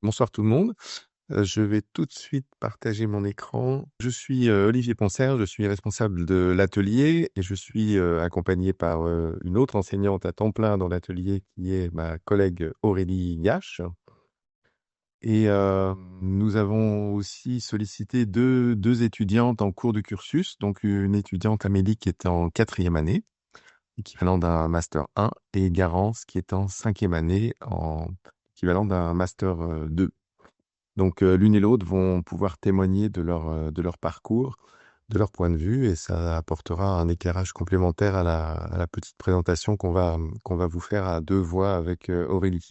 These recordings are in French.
Bonsoir tout le monde. Je vais tout de suite partager mon écran. Je suis, Olivier Poncer, je suis responsable de l'atelier et je suis, accompagné par, une autre enseignante à temps plein dans l'atelier qui est ma collègue Aurélie Gache et nous avons aussi sollicité deux étudiantes en cours de cursus, donc une étudiante Amélie qui est en 4e année, équivalent d'un master 1 et Garance qui est en 5e année en équivalent d'un master, 2. Donc, l'une et l'autre vont pouvoir témoigner de leur parcours, de leur point de vue et ça apportera un éclairage complémentaire à la petite présentation qu'on va vous faire à 2 voix avec, Aurélie.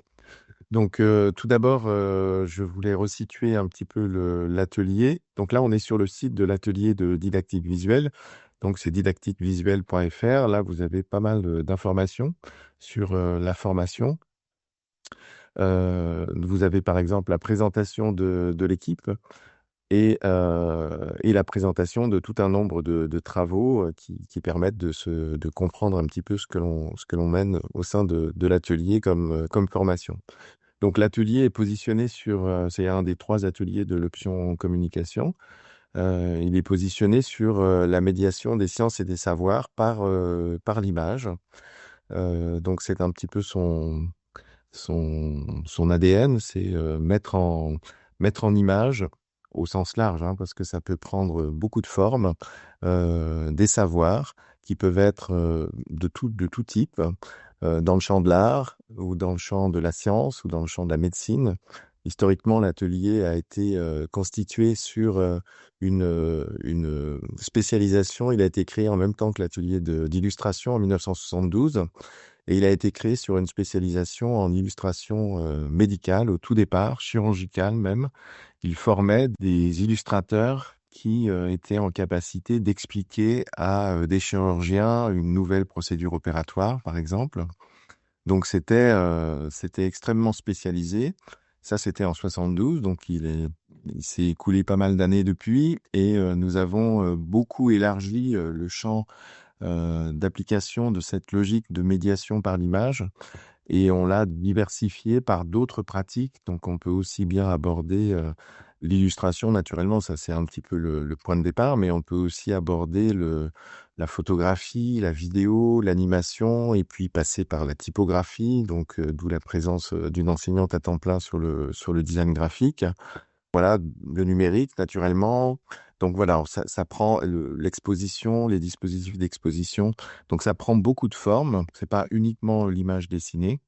Donc, tout d'abord, je voulais resituer un petit peu l'atelier. Donc là, on est sur le site de l'atelier de didactique visuelle. Donc c'est didactiquevisuelle.fr. Là, vous avez pas mal, d'informations sur, la formation. Vous avez par exemple la présentation de l'équipe et la présentation de tout un nombre de travaux, qui permettent de comprendre un petit peu ce que l'on mène au sein de l'atelier comme formation. Donc l'atelier est positionné sur, c'est un des 3 ateliers de l'option communication. Il est positionné sur, la médiation des sciences et des savoirs par l'image. Donc c'est un petit peu son ADN, c'est, mettre en image, au sens large, hein, parce que ça peut prendre beaucoup de formes, des savoirs qui peuvent être, de tout type, dans le champ de l'art ou dans le champ de la science ou dans le champ de la médecine. Historiquement, l'atelier a été, constitué sur, une spécialisation. Il a été créé en même temps que l'atelier d'illustration en 1972. Et il a été créé sur une spécialisation en illustration, médicale au tout départ, chirurgicale même. Il formait des illustrateurs qui, étaient en capacité d'expliquer à, des chirurgiens une nouvelle procédure opératoire, par exemple. Donc c'était extrêmement spécialisé. Ça, c'était en 72, donc il s'est écoulé pas mal d'années depuis et nous avons, beaucoup élargi, le champ d'application de cette logique de médiation par l'image et on l'a diversifié par d'autres pratiques. Donc on peut aussi bien aborder, l'illustration naturellement, ça c'est un petit peu le point de départ, mais on peut aussi aborder la photographie, la vidéo, l'animation et puis passer par la typographie, donc d'où la présence, d'une enseignante à temps plein sur le design graphique. Voilà, le numérique naturellement. Donc voilà, ça prend l'exposition, les dispositifs d'exposition. Donc ça prend beaucoup de formes. C'est pas uniquement l'image dessinée,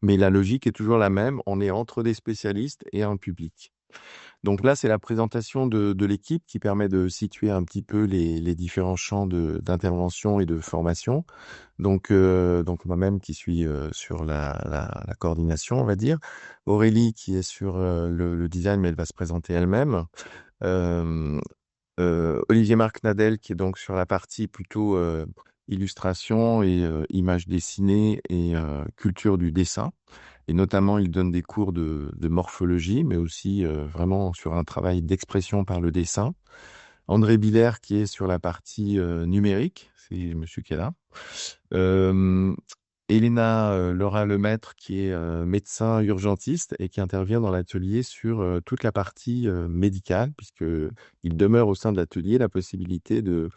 mais la logique est toujours la même. On est entre des spécialistes et un public. Donc là, c'est la présentation de l'équipe qui permet de situer un petit peu les différents champs d'intervention et de formation. Donc moi-même qui suis, sur la coordination, on va dire. Aurélie qui est sur, le design, mais elle va se présenter elle-même. Hem, Olivier-Marc Nadel qui est donc sur la partie plutôt, illustration et images dessinées et culture du dessin et notamment il donne des cours de morphologie, mais aussi, vraiment sur un travail d'expression par le dessin. André Biller qui est sur la partie, numérique, c'est monsieur qui est là. Hem, Elena, Laura Lemaître qui est, médecin urgentiste et qui intervient dans l'atelier sur, toute la partie, médicale puisqu'il demeure au sein de l'atelier la possibilité de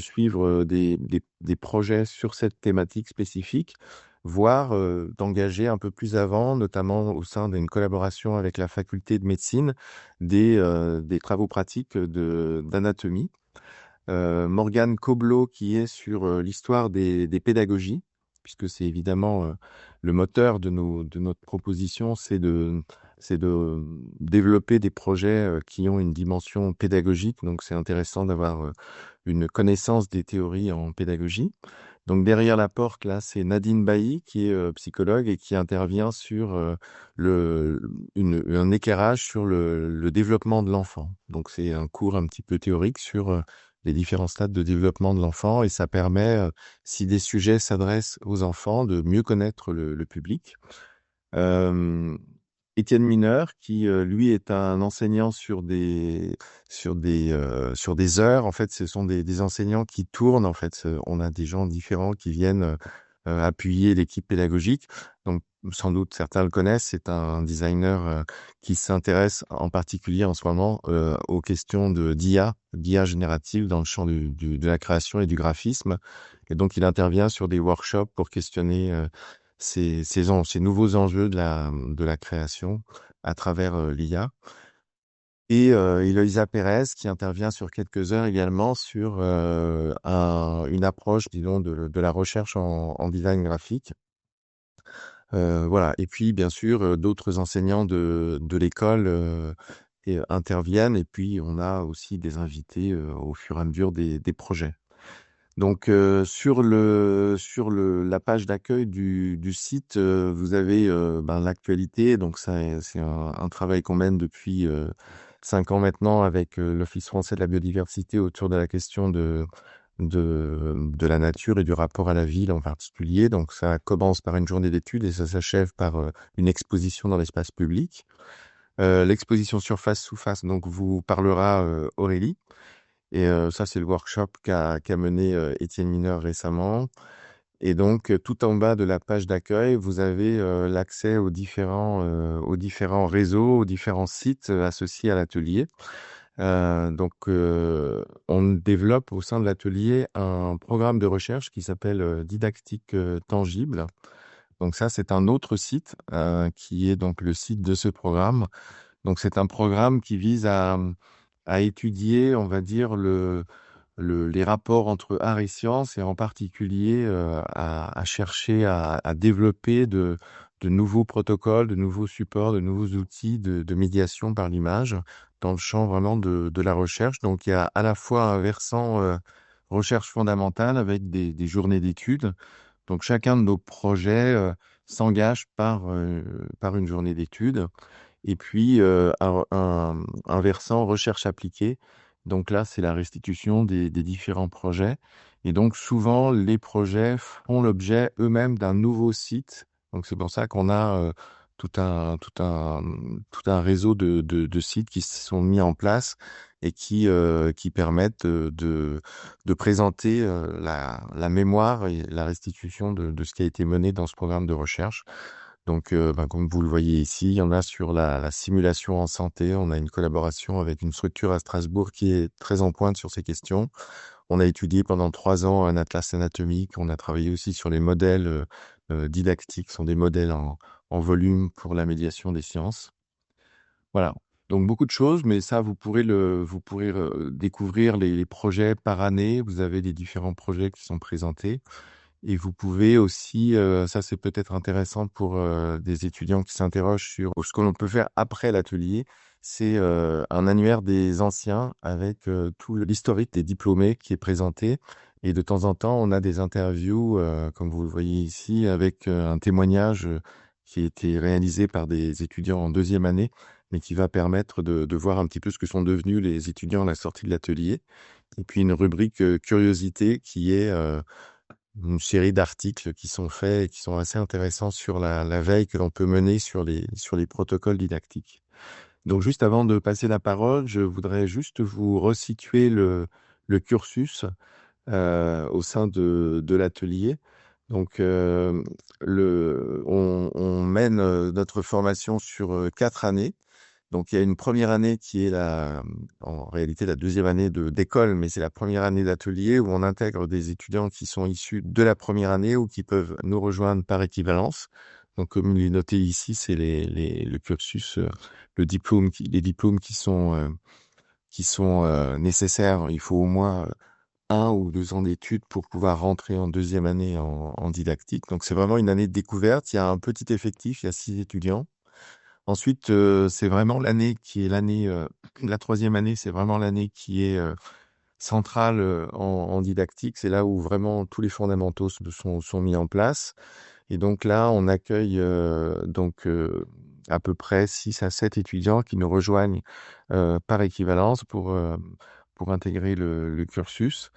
suivre, des projets sur cette thématique spécifique, voire, d'engager un peu plus avant, notamment au sein d'une collaboration avec la faculté de médecine, des travaux pratiques d'anatomie. Morgane Cobleau qui est sur, l'histoire des pédagogies, puisque c'est évidemment, le moteur de notre proposition, c'est de développer des projets, qui ont une dimension pédagogique. Donc c'est intéressant d'avoir, une connaissance des théories en pédagogie. Donc derrière la porte, là, c'est Nadine Bailly qui est, psychologue et qui intervient sur, le un éclairage sur le développement de l'enfant. Donc c'est un cours un petit peu théorique sur, les différents stades de développement de l'enfant et ça permet, si des sujets s'adressent aux enfants, de mieux connaître le public. Hem, Étienne Mineur qui, lui est un enseignant sur des heures. En fait, ce sont des enseignants qui tournent, en fait. On a des gens différents qui viennent, appuyer l'équipe pédagogique. Donc, sans doute certains le connaissent, c'est un designer qui s'intéresse en particulier en ce moment aux questions d'IA générative dans le champ de la création et du graphisme. Et donc, il intervient sur des workshops pour questionner ces nouveaux enjeux de la création à travers l'IA. Et Eloïsa Pérez qui intervient sur quelques heures également sur une approche, disons, de la recherche en design graphique. Voilà. Et puis, bien sûr, d'autres enseignants de l'école interviennent. Et puis, on a aussi des invités au fur et à mesure des projets. Donc, la page d'accueil du site, vous avez l'actualité. Donc, ça, c'est un travail qu'on mène depuis 5 ans maintenant avec l'Office français de la biodiversité autour de la question de la nature et du rapport à la ville en particulier. Donc, ça commence par une journée d'études et ça s'achève par une exposition dans l'espace public. L'exposition Surface sous face, donc, vous parlera Aurélie. Et ça, c'est le workshop qu'a mené Étienne Mineur récemment. Et donc, tout en bas de la page d'accueil, vous avez l'accès aux différents réseaux, aux différents sites associés à l'atelier. On développe au sein de l'atelier un programme de recherche qui s'appelle Didactique tangible. Donc ça, c'est un autre site qui est donc le site de ce programme. Donc c'est un programme qui vise à étudier, on va dire, les rapports entre art et science et en particulier à chercher à développer de nouveaux protocoles, de nouveaux supports, de nouveaux outils de médiation par l'image dans le champ vraiment de la recherche. Donc il y a à la fois un versant recherche fondamentale avec des journées d'études. Donc chacun de nos projets s'engage par une journée d'études. Et puis, un versant recherche appliquée. Donc là, c'est la restitution des différents projets. Et donc, souvent, les projets font l'objet eux-mêmes d'un nouveau site. Donc, c'est pour ça qu'on a tout un, tout un, tout un réseau de sites qui se sont mis en place et qui permettent de présenter la mémoire et la restitution de ce qui a été mené dans ce programme de recherche. Donc, comme vous le voyez ici, il y en a sur la simulation en santé. On a une collaboration avec une structure à Strasbourg qui est très en pointe sur ces questions. On a étudié pendant 3 ans un atlas anatomique. On a travaillé aussi sur les modèles didactiques, ce sont des modèles en volume pour la médiation des sciences. Voilà. Donc beaucoup de choses, mais ça, vous pourrez découvrir les projets par année. Vous avez les différents projets qui sont présentés. Et vous pouvez aussi, ça c'est peut-être intéressant pour des étudiants qui s'interrogent sur ce que l'on peut faire après l'atelier, c'est un annuaire des anciens avec tout l'historique des diplômés qui est présenté. Et de temps en temps, on a des interviews, comme vous le voyez ici, avec un témoignage qui a été réalisé par des étudiants en 2e année, mais qui va permettre de voir un petit peu ce que sont devenus les étudiants à la sortie de l'atelier. Et puis une rubrique curiosité qui est une série d'articles qui sont faits et qui sont assez intéressants sur la veille que l'on peut mener sur les protocoles didactiques. Donc, juste avant de passer la parole, je voudrais juste vous resituer le cursus au sein de l'atelier. Donc, on mène notre formation sur 4 années. Donc, il y a une première année qui est en réalité la 2e année d'école, mais c'est la première année d'atelier où on intègre des étudiants qui sont issus de la première année ou qui peuvent nous rejoindre par équivalence. Donc, comme il est noté ici, c'est le cursus, les diplômes qui sont nécessaires. Il faut au moins 1 ou 2 ans d'études pour pouvoir rentrer en 2e année en didactique. Donc, c'est vraiment une année de découverte. Il y a un petit effectif, il y a 6 étudiants. Ensuite, c'est vraiment l'année qui est la 3e année, c'est vraiment l'année qui est centrale en didactique. C'est là où vraiment tous les fondamentaux sont mis en place. Et donc là, on accueille à peu près 6 à 7 étudiants qui nous rejoignent par équivalence pour intégrer le cursus.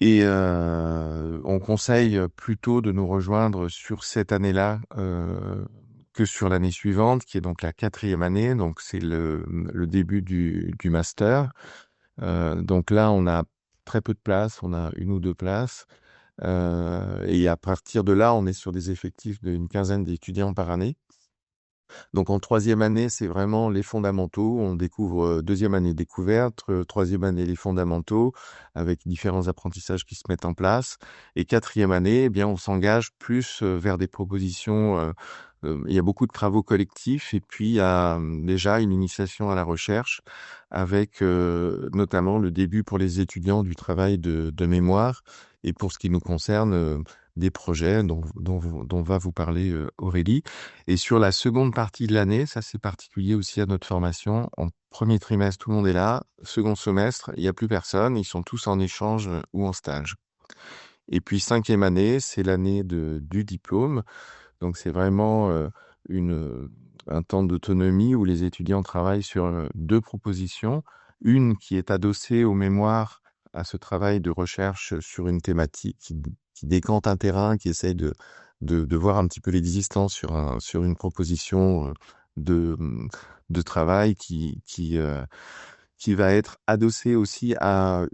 Et on conseille plutôt de nous rejoindre sur cette année-là que sur l'année suivante, qui est donc la 4e année. Donc c'est le début du master. Donc là, on a très peu de places, on a 1 ou 2 places. Et à partir de là, on est sur des effectifs d'une quinzaine d'étudiants par année. Donc en troisième année, c'est vraiment les fondamentaux. On découvre deuxième année découverte, troisième année les fondamentaux, avec différents apprentissages qui se mettent en place. Et quatrième année, eh bien, on s'engage plus vers des propositions. Il y a beaucoup de travaux collectifs et puis il y a déjà une initiation à la recherche avec notamment le début pour les étudiants du travail de mémoire et pour ce qui nous concerne, des projets dont va vous parler Aurélie. Et sur la seconde partie de l'année, ça c'est particulier aussi à notre formation, en premier trimestre, tout le monde est là. Second semestre, il n'y a plus personne, ils sont tous en échange ou en stage. Et puis cinquième année, c'est l'année du diplôme. Donc c'est vraiment un temps d'autonomie où les étudiants travaillent sur deux propositions. Une qui est adossée aux mémoires, à ce travail de recherche sur une thématique qui décante un terrain, qui essaye de voir un petit peu l'existence sur une proposition de, de travail qui va être adossée aussi à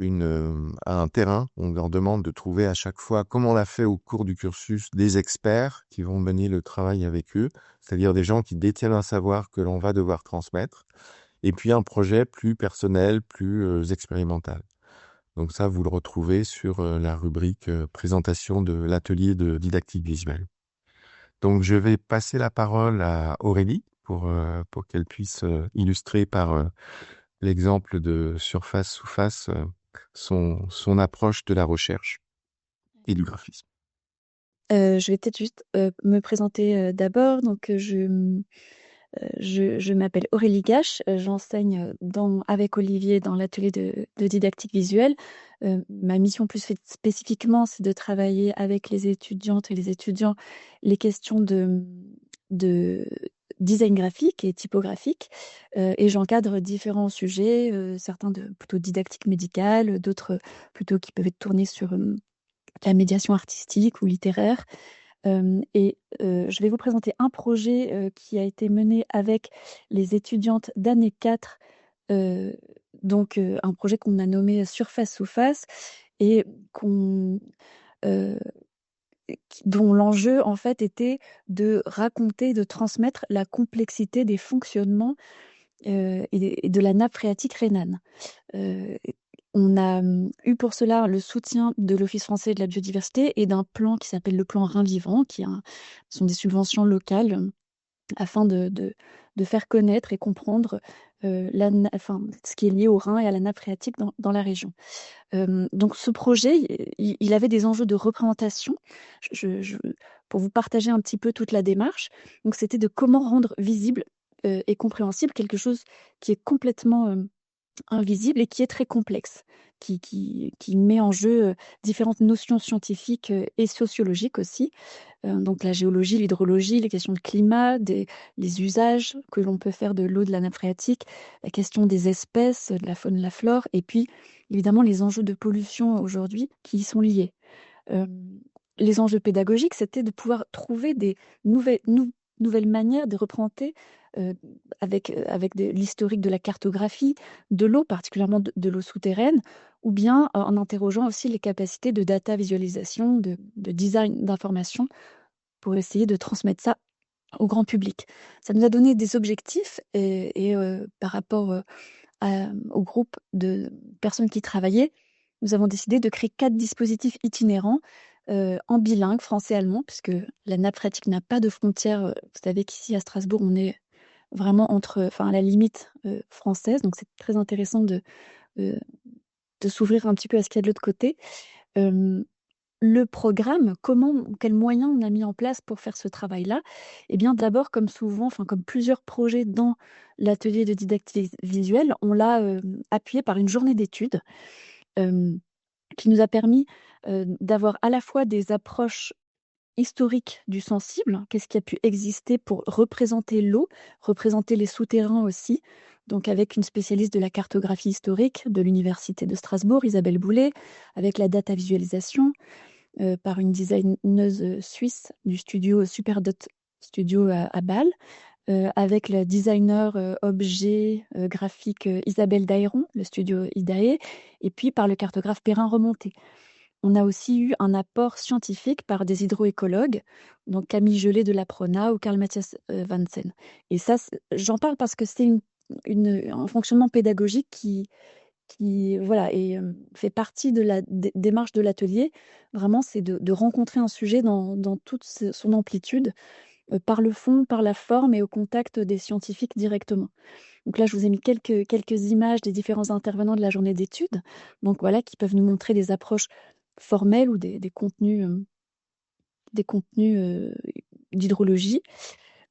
un terrain. On leur demande de trouver à chaque fois, comme on l'a fait au cours du cursus, des experts qui vont mener le travail avec eux, c'est-à-dire des gens qui détiennent un savoir que l'on va devoir transmettre, et puis un projet plus personnel, plus expérimental. Donc ça, vous le retrouvez sur la rubrique présentation de l'atelier de didactique visuelle. Donc je vais passer la parole à Aurélie pour qu'elle puisse illustrer par l'exemple de surface sous face son approche de la recherche et du graphisme. Je vais peut-être juste me présenter d'abord. Donc, je m'appelle Aurélie Gache. J'enseigne avec Olivier dans l'atelier de didactique visuelle. Ma mission plus spécifiquement, c'est de travailler avec les étudiantes et les étudiants les questions de design graphique et typographique. Et j'encadre différents sujets, certains plutôt didactique médicale, d'autres plutôt qui peuvent être tournés sur la médiation artistique ou littéraire. Je vais vous présenter un projet qui a été mené avec les étudiantes d'année 4, un projet qu'on a nommé Surface sous face et euh, dont l'enjeu en fait était de raconter, de transmettre la complexité des fonctionnements et de la nappe phréatique rhénane. Euh, on a eu pour cela le soutien de l'Office français de la biodiversité et d'un plan qui s'appelle le plan Rhin Vivant, sont des subventions locales afin de faire connaître et comprendre ce qui est lié au Rhin et à la nappe phréatique dans la région. Donc ce projet, il avait des enjeux de représentation. Pour vous partager un petit peu toute la démarche, donc c'était de comment rendre visible et compréhensible quelque chose qui est complètement invisible et qui est très complexe, qui met en jeu différentes notions scientifiques et sociologiques aussi. Donc la géologie, l'hydrologie, les questions de climat, les usages que l'on peut faire de l'eau de la nappe phréatique, la question des espèces, de la faune, de la flore, et puis évidemment les enjeux de pollution aujourd'hui qui y sont liés. Euh, les enjeux pédagogiques, c'était de pouvoir trouver des nouvelles manières de représenter avec l'historique de la cartographie, de l'eau, particulièrement de l'eau souterraine, ou bien en interrogeant aussi les capacités de data visualisation, de design d'information, pour essayer de transmettre ça au grand public. Ça nous a donné des objectifs par rapport au groupe de personnes qui travaillaient, nous avons décidé de créer 4 dispositifs itinérants en bilingue français-allemand, puisque la nappe phréatique n'a pas de frontières. Vous savez qu'ici à Strasbourg, on est vraiment à la limite française, donc c'est très intéressant euh, de s'ouvrir un petit peu à ce qu'il y a de l'autre côté. Euh, le programme, quels moyens on a mis en place pour faire ce travail-là? Eh bien, d'abord, comme souvent, comme plusieurs projets dans l'atelier de didactique visuelle, on l'a appuyé par une journée d'études euh, qui nous a permis d'avoir à la fois des approches historiques du sensible, qu'est-ce qui a pu exister pour représenter l'eau, représenter les souterrains aussi, donc avec une spécialiste de la cartographie historique de l'Université de Strasbourg, Isabelle Boulet, avec la data visualisation, par une designeuse suisse du studio Superdot Studio à Bâle, avec la designer objet graphique Isabelle Daéron, le studio IDAE, et puis par le cartographe Perrin Remonté. On a aussi eu un apport scientifique par des hydroécologues, donc Camille Gelé de la Prona ou Karl Matthias Vansen. Et ça, j'en parle parce que c'est un fonctionnement pédagogique qui voilà, fait partie de la démarche de l'atelier. Vraiment, c'est de rencontrer un sujet dans toute son amplitude, par le fond, par la forme et au contact des scientifiques directement. Donc là, je vous ai mis quelques images des différents intervenants de la journée d'études, donc voilà, qui peuvent nous montrer des approches formelles ou des contenus, d'hydrologie.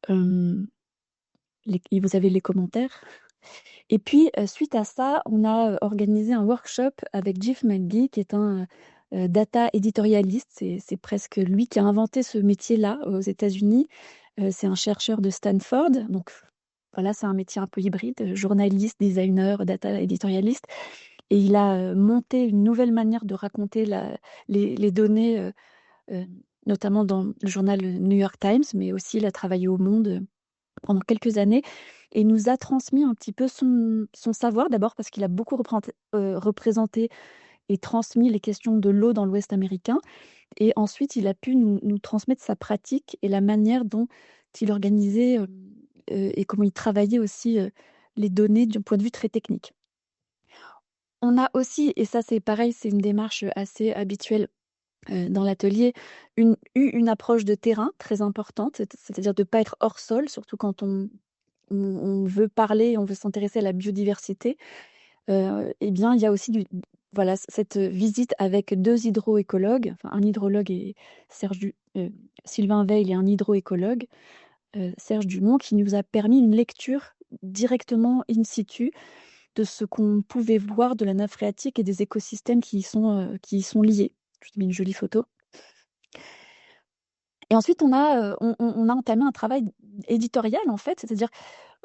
Et vous avez les commentaires. Et puis, suite à ça, on a organisé un workshop avec Jeff McGee, qui est un data éditorialiste. C'est presque lui qui a inventé ce métier-là aux États-Unis. C'est un chercheur de Stanford. Donc voilà, c'est un métier un peu hybride, journaliste, designer, data éditorialiste. Et il a monté une nouvelle manière de raconter les données, notamment dans le journal New York Times, mais aussi il a travaillé au Monde pendant quelques années et nous a transmis un petit peu son savoir, d'abord parce qu'il a beaucoup représenté et transmis les questions de l'eau dans l'Ouest américain, et ensuite il a pu nous transmettre sa pratique et la manière dont il organisait, et comment il travaillait aussi, les données d'un point de vue très technique. On a aussi, et ça c'est pareil, c'est une démarche assez habituelle dans l'atelier, eu une approche de terrain très importante, c'est-à-dire de ne pas être hors sol, surtout quand on veut parler, on veut s'intéresser à la biodiversité. Eh bien, il y a aussi voilà, cette visite avec 2 hydroécologues, enfin un hydrologue et Sylvain Veil et un hydroécologue, Serge Dumont, qui nous a permis une lecture directement in situ de ce qu'on pouvait voir de la nappe phréatique et des écosystèmes qui y sont liés. Je vous ai mis une jolie photo. Et ensuite, on a entamé un travail éditorial, en fait, c'est-à-dire,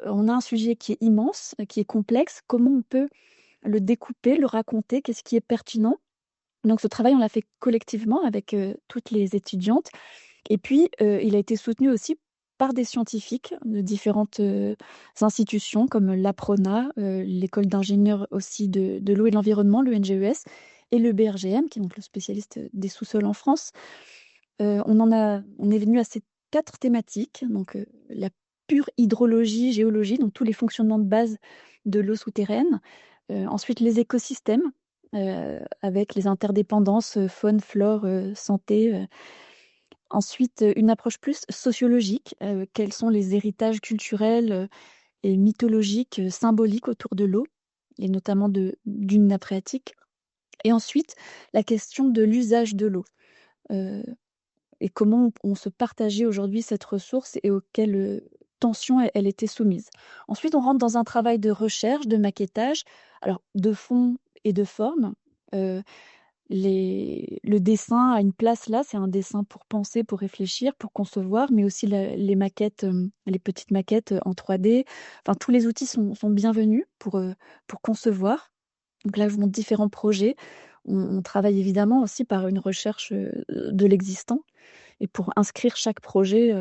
on a un sujet qui est immense, qui est complexe. Comment on peut le découper, le raconter? Qu'est-ce qui est pertinent? Donc ce travail, on l'a fait collectivement avec, toutes les étudiantes, et puis, il a été soutenu aussi par des scientifiques de différentes, institutions comme l'APRONA, l'école d'ingénieurs aussi de l'eau et de l'environnement, le NGES, et le BRGM, qui est donc le spécialiste des sous-sols en France. On est venu à ces 4 thématiques, donc la pure hydrologie, géologie, donc tous les fonctionnements de base de l'eau souterraine. Ensuite les écosystèmes, avec les interdépendances, faune, flore, santé. Ensuite, une approche plus sociologique, quels sont les héritages culturels, et mythologiques, symboliques autour de l'eau, et notamment d'une nappe phréatique. Et ensuite, la question de l'usage de l'eau. Et comment on se partageait aujourd'hui cette ressource et auxquelles tensions elle était soumise. Ensuite, on rentre dans un travail de recherche, de maquettage, alors de fond et de forme. Heu, le dessin a une place là, c'est un dessin pour penser, pour réfléchir, pour concevoir, mais aussi les maquettes, les petites maquettes en 3D. Enfin, tous les outils sont bienvenus pour concevoir. Donc là, je vous montre différents projets. On travaille évidemment aussi par une recherche de l'existant, et pour inscrire chaque projet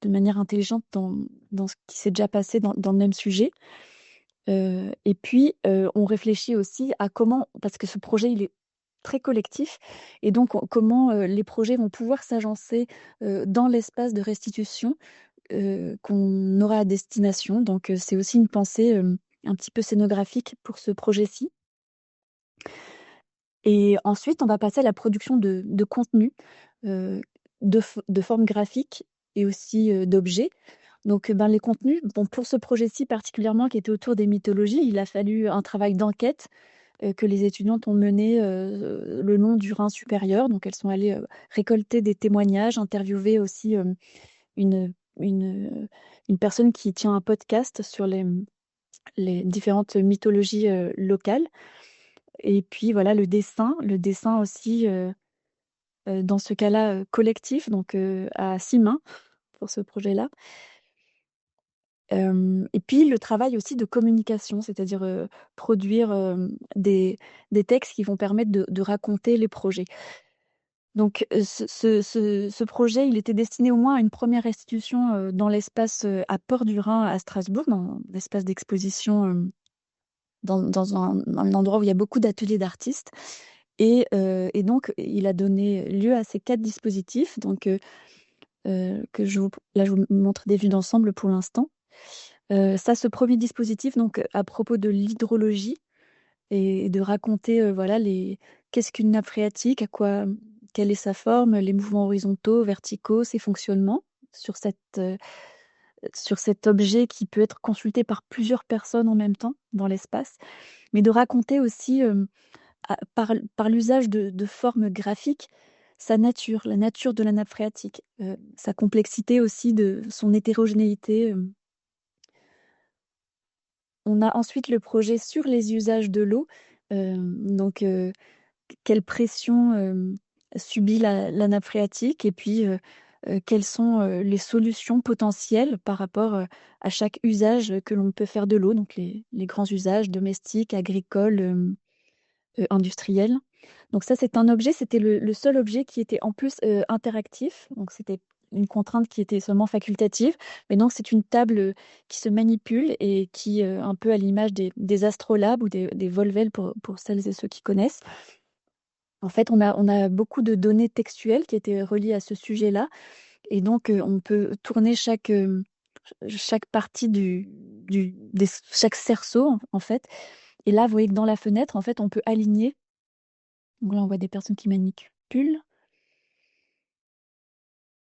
de manière intelligente dans ce qui s'est déjà passé dans le même sujet. Et puis, on réfléchit aussi à comment, parce que ce projet, il est très collectif, et donc comment les projets vont pouvoir s'agencer dans l'espace de restitution qu'on aura à destination. Donc, c'est aussi une pensée un petit peu scénographique pour ce projet-ci. Et ensuite, on va passer à la production de contenu, de forme graphique et aussi d'objets. Donc, ben, les contenus, bon, pour ce projet-ci particulièrement qui était autour des mythologies, il a fallu un travail d'enquête que les étudiantes ont mené le long du Rhin supérieur. Donc, elles sont allées récolter des témoignages, interviewer aussi une, une, une personne qui tient un podcast sur les différentes mythologies locales. Et puis voilà, le dessin aussi, dans ce cas-là, collectif, donc à 6 mains pour ce projet-là. Et puis le travail aussi de communication, c'est-à-dire, produire, des textes qui vont permettre de raconter les projets. Donc, ce projet, il était destiné au moins à une première restitution, dans l'espace, à Port du Rhin à Strasbourg, dans l'espace d'exposition, dans un endroit où il y a beaucoup d'ateliers d'artistes. Et donc, il a donné lieu à ces 4 dispositifs, donc que je vous montre des vues d'ensemble pour l'instant. Ça, ce premier dispositif, donc à propos de l'hydrologie et de raconter, voilà, qu'est-ce qu'une nappe phréatique, quelle est sa forme, les mouvements horizontaux, verticaux, ses fonctionnements sur sur cet objet qui peut être consulté par plusieurs personnes en même temps dans l'espace, mais de raconter aussi, par l'usage de formes graphiques, sa nature, la nature de la nappe phréatique, sa complexité aussi, de son hétérogénéité. On a ensuite le projet sur les usages de l'eau, donc quelle pression subit la nappe phréatique, et puis quelles sont les solutions potentielles par rapport à chaque usage que l'on peut faire de l'eau, donc les grands usages domestiques, agricoles, industriels. Donc ça, c'est un objet, c'était le seul objet qui était en plus interactif, donc c'était une contrainte qui était seulement facultative. Mais donc c'est une table qui se manipule et qui, un peu à l'image des astrolabes ou des Volvel pour celles et ceux qui connaissent. En fait, on a beaucoup de données textuelles qui étaient reliées à ce sujet-là, et donc on peut tourner chaque partie chaque cerceau, en fait. Et là, vous voyez que dans la fenêtre, en fait, on peut aligner. Donc là, on voit des personnes qui manipulent.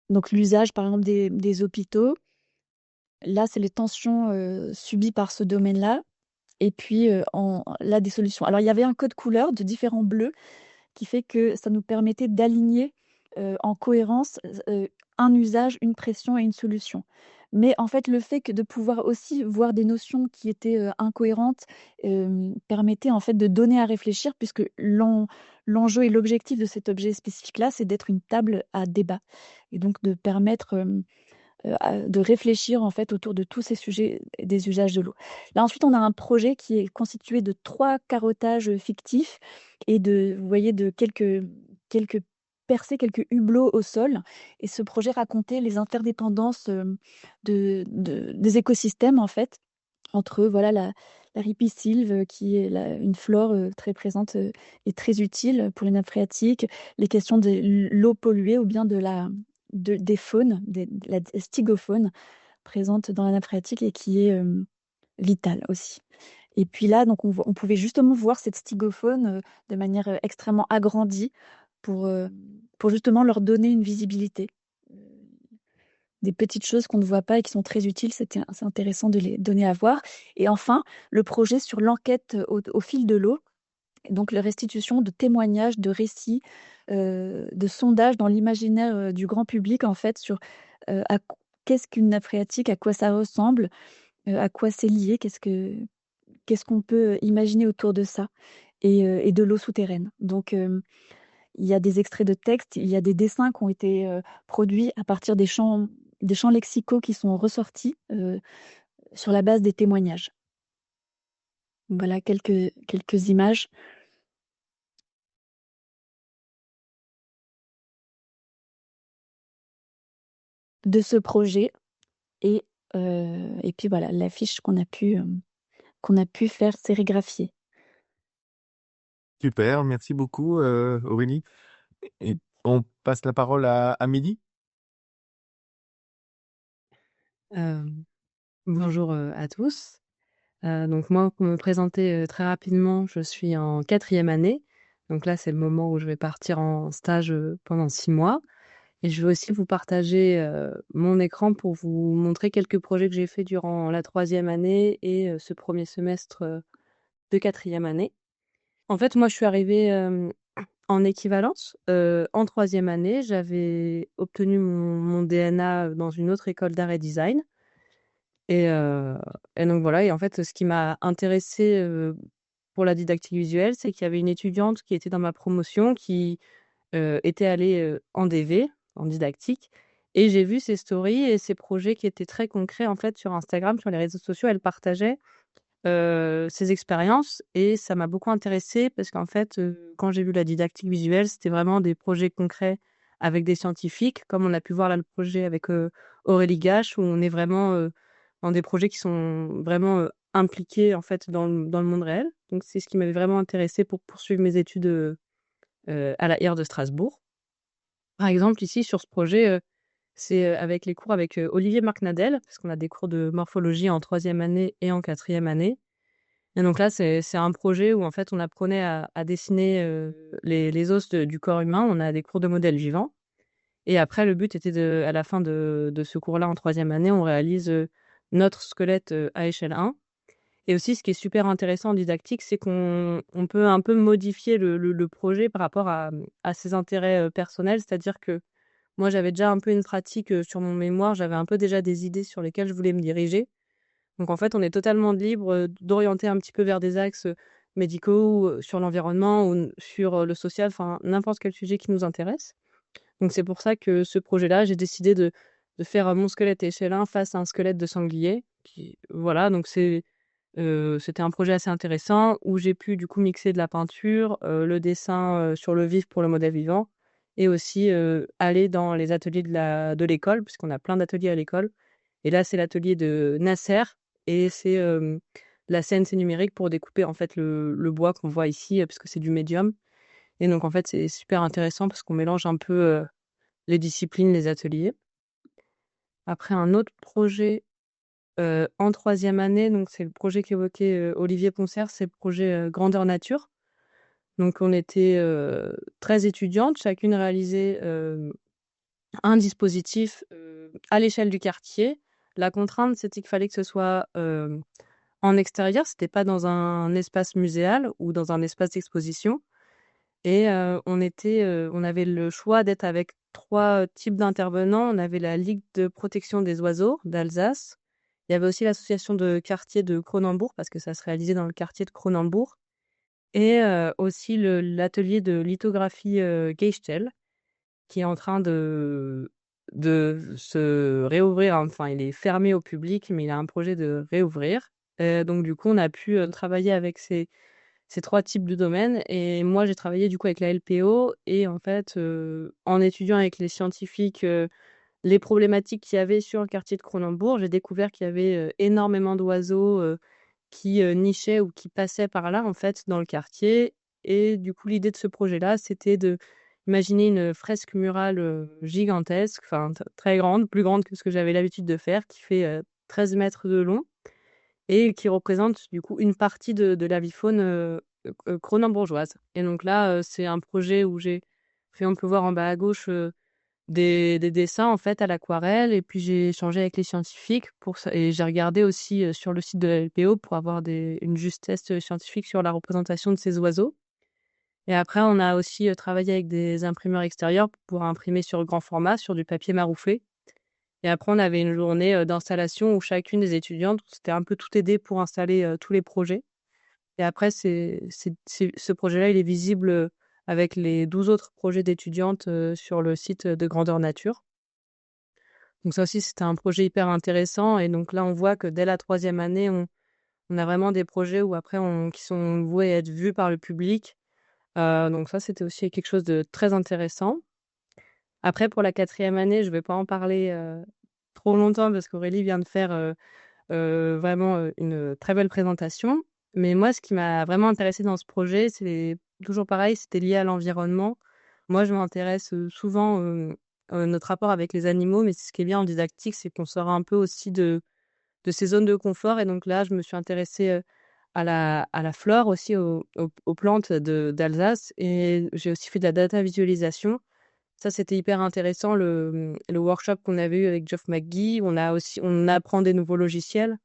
Donc l'usage, par exemple, des hôpitaux. Là, c'est les tensions subies par ce domaine-là. Et puis, là, des solutions. Alors, il y avait un code couleur de différents bleus qui fait que ça nous permettait d'aligner en cohérence un usage, une pression et une solution. Mais en fait, le fait que de pouvoir aussi voir des notions qui étaient incohérentes permettait en fait de donner à réfléchir, puisque l'enjeu et l'objectif de cet objet spécifique-là, c'est d'être une table à débat et donc de permettre de réfléchir en fait autour de tous ces sujets des usages de l'eau. Là ensuite, on a un projet qui est constitué de 3 carottages fictifs et vous voyez, de quelques percées, quelques hublots au sol. Et ce projet racontait les interdépendances des écosystèmes en fait, entre voilà la ripisylve qui est une flore très présente et très utile pour les nappes phréatiques, les questions de l'eau polluée ou bien des faunes, de la stygofaune présente dans la nappe phréatique et qui est vitale aussi. Et puis là, donc on pouvait justement voir cette stygofaune de manière extrêmement agrandie pour, euh, pour justement leur donner une visibilité. Euh, des petites choses qu'on ne voit pas et qui sont très utiles, c'est intéressant de les donner à voir. Et enfin, le projet sur l'enquête au fil de l'eau, donc la restitution de témoignages, de récits, de sondages dans l'imaginaire du grand public, en fait, sur qu'est-ce qu'une nappe phréatique, à quoi ça ressemble, à quoi c'est lié, qu'est-ce qu'on peut imaginer autour de ça, et de l'eau souterraine. Donc, il y a des extraits de textes, il y a des dessins qui ont été produits à partir des champs lexicaux qui sont ressortis sur la base des témoignages. Voilà quelques images de ce projet, et puis voilà l'affiche qu'on a pu faire sérigraphier. Super, merci beaucoup, Aurélie. Et on passe la parole à Mehdi. Euh, Bonjour à tous. Donc moi, pour me présenter très rapidement, je suis en 4e année. Donc là, c'est le moment où je vais partir en stage pendant 6 mois. Et je vais aussi vous partager mon écran pour vous montrer quelques projets que j'ai faits durant la 3e année et ce premier semestre de 4e année. En fait, moi, je suis arrivée en équivalence. En 3e année, j'avais obtenu mon DNA dans une autre école d'art et design. Et, heu et donc voilà. Et en fait, ce qui m'a intéressée pour la didactique visuelle, c'est qu'il y avait une étudiante qui était dans ma promotion qui était allée en DV, en didactique, et j'ai vu ses stories et ses projets qui étaient très concrets en fait sur Instagram, sur les réseaux sociaux. Elle partageait ses expériences et ça m'a beaucoup intéressée parce qu'en fait, quand j'ai vu la didactique visuelle, c'était vraiment des projets concrets avec des scientifiques, comme on a pu voir là le projet avec Aurélie Gache, où on est vraiment dans des projets qui sont vraiment impliqués en fait dans le monde réel. Donc c'est ce qui m'avait vraiment intéressée pour poursuivre mes études à la IR de Strasbourg. Par exemple, ici, sur ce projet, c'est, avec les cours avec, Olivier Marc-Nadel, parce qu'on a des cours de morphologie en 3e année et en 4e année. Et donc là, c'est un projet où en fait, on apprenait à dessiner, les os du corps humain. On a des cours de modèles vivants et après le but était à la fin de ce cours-là en 3e année, on réalise, notre squelette, à échelle 1. Et aussi ce qui est super intéressant en didactique, c'est qu'on peut un peu modifier le projet par rapport à ses intérêts, personnels. C'est-à-dire que moi, j'avais déjà un peu une pratique, sur mon mémoire, j'avais un peu déjà des idées sur lesquelles je voulais me diriger. Donc en fait, on est totalement libre, d'orienter un petit peu vers des axes, médicaux, sur l'environnement ou sur, le social, enfin n'importe quel sujet qui nous intéresse. Donc c'est pour ça que ce projet-là, j'ai décidé de faire, mon squelette à échelle 1 face à un squelette de sanglier qui voilà, donc c'était un projet assez intéressant où j'ai pu du coup mixer de la peinture, le dessin, sur le vif pour le modèle vivant et aussi, aller dans les ateliers de l'école, puisqu'on a plein d'ateliers à l'école. Et là, c'est l'atelier de Nasser et c'est, la CNC numérique pour découper en fait le bois qu'on voit ici, puisque c'est du médium. Et donc en fait, c'est super intéressant parce qu'on mélange un peu, les disciplines, les ateliers. Après un autre projet, en 3e année, donc c'est le projet qu'évoquait, Olivier Poncert, c'est le projet, grandeur nature. Donc on était, 13 étudiantes, chacune réalisait, un dispositif, à l'échelle du quartier. La contrainte, c'était qu'il fallait que ce soit, en extérieur, c'était pas dans un espace muséal ou dans un espace d'exposition. Et on avait le choix d'être avec 3 types d'intervenants. On avait la Ligue de protection des oiseaux d'Alsace. Il y avait aussi l'association de quartier de Cronenbourg, parce que ça se réalisait dans le quartier de Cronenbourg et aussi l'atelier de lithographie, Geistel, qui est en train de se réouvrir. Enfin, il est fermé au public, mais il a un projet de réouvrir. Donc du coup, on a pu, travailler avec ces 3 types de domaines et moi, j'ai travaillé du coup avec la LPO et en fait, en étudiant avec les scientifiques, les problématiques qu'il y avait sur le quartier de Cronenbourg, j'ai découvert qu'il y avait, énormément d'oiseaux, qui, nichaient ou qui passaient par là, en fait, dans le quartier. Et du coup, l'idée de ce projet-là, c'était d'imaginer une fresque murale, gigantesque, enfin très grande, plus grande que ce que j'avais l'habitude de faire, qui fait, 13 mètres de long et qui représente du coup une partie de l'avifaune, cronenbourgeoise. Et donc là, c'est un projet où j'ai fait, on peut voir en bas à gauche, des dessins en fait à l'aquarelle et puis j'ai échangé avec les scientifiques pour ça et j'ai regardé aussi, sur le site de la LPO pour avoir une justesse, scientifique sur la représentation de ces oiseaux. Et après on a aussi, travaillé avec des imprimeurs extérieurs pour pouvoir imprimer sur grand format, sur du papier marouflé. Et après on avait une journée, d'installation où chacune des étudiantes, c'était un peu tout aider pour installer, tous les projets. Et après ce projet-là, il est visible, avec les 12 autres projets d'étudiantes, sur le site, de Grandeur Nature. Donc ça aussi, c'était un projet hyper intéressant et donc là, on voit que dès la 3e année, on a vraiment des projets où après qui sont voués à être vus par le public. Donc ça, c'était aussi quelque chose de très intéressant. Après pour la 4e année, je vais pas en parler, trop longtemps parce qu'Aurélie vient de faire, vraiment, une très belle présentation. Mais moi, ce qui m'a vraiment intéressée dans ce projet, c'est toujours pareil, c'était lié à l'environnement. Moi, je m'intéresse, souvent, notre rapport avec les animaux, mais ce qui est bien en didactique, c'est qu'on sort un peu aussi de ces zones de confort. Et donc là, je me suis intéressée, à la flore aussi, aux plantes d'Alsace et j'ai aussi fait de la data visualisation. Ça, c'était hyper intéressant le workshop qu'on avait eu avec Geoff McGee. On apprend des nouveaux logiciels